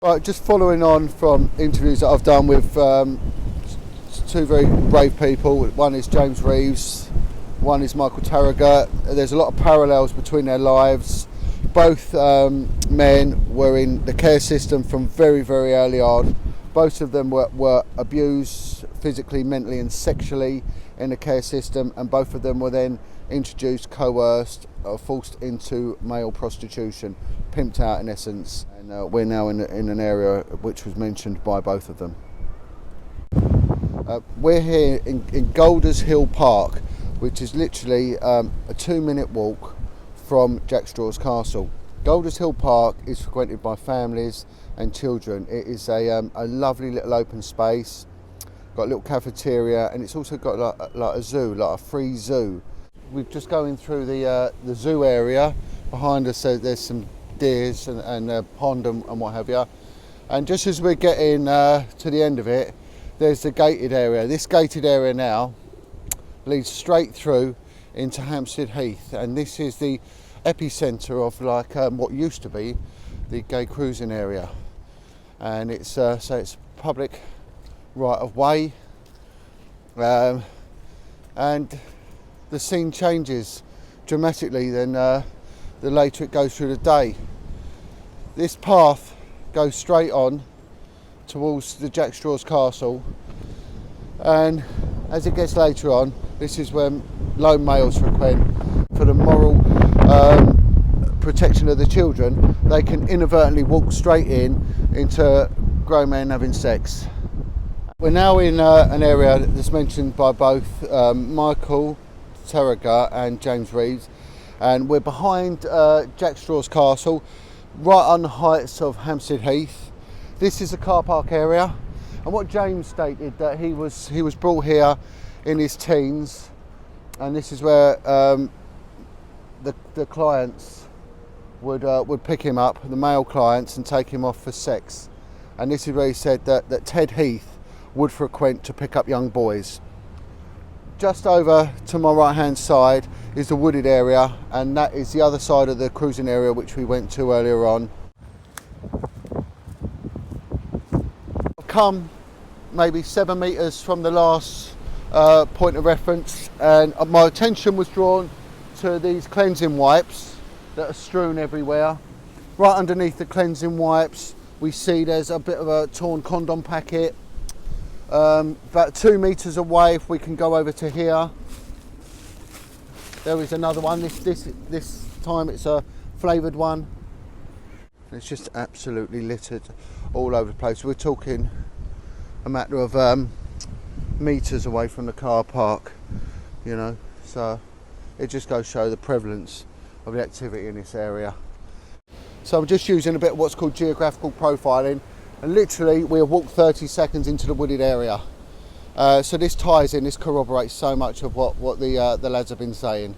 Right, just following on from interviews that I've done with two very brave people. One is James Reeves, one is Michael Tarraga. There's a lot of parallels between their lives. Both men were in the care system from very, very early on. Both of them were abused physically, mentally and sexually in the care system, and both of them were then introduced, coerced, forced into male prostitution, pimped out in essence. And we're now in an area which was mentioned by both of them. We're here in Golders Hill Park, which is literally a 2-minute walk from Jack Straw's Castle. Golders Hill Park is frequented by families and children. It is a lovely little open space, got a little cafeteria, and it's also got like a zoo, like a free zoo. We're just going through the zoo area. Behind us there's some deers and a pond and what have you. And just as we're getting to the end of it, there's the gated area. This gated area now leads straight through into Hampstead Heath, and this is the epicentre of what used to be the gay cruising area. And it's so it's public right of way, and the scene changes dramatically then the later it goes through the day. This path goes straight on towards the Jack Straw's Castle, and as it gets later on, this is when lone males frequent. For the moral protection of the children, they can inadvertently walk straight into grown men having sex. We're now in an area that's mentioned by both Michael Tarraga and James Reeves, and we're behind Jack Straw's Castle, right on the heights of Hampstead Heath. This is a car park area, and what James stated, that he was brought here in his teens, and this is where the clients would pick him up, the male clients, and take him off for sex. And this is where he said that Ted Heath would frequent to pick up young boys. Just over to my right hand side is the wooded area, and that is the other side of the cruising area which we went to earlier on. I've come maybe 7 metres from the last point of reference, and my attention was drawn to these cleansing wipes that are strewn everywhere. Right underneath the cleansing wipes we see there's a bit of a torn condom packet. About 2 metres away, if we can go over to here, there is another one. This time it's a flavoured one. It's just absolutely littered all over the place. We're talking a matter of metres away from the car park, you know, so it just goes to show the prevalence of the activity in this area. So I'm just using a bit of what's called geographical profiling, and literally we have walked 30 seconds into the wooded area. So this ties in, this corroborates so much of what the lads have been saying.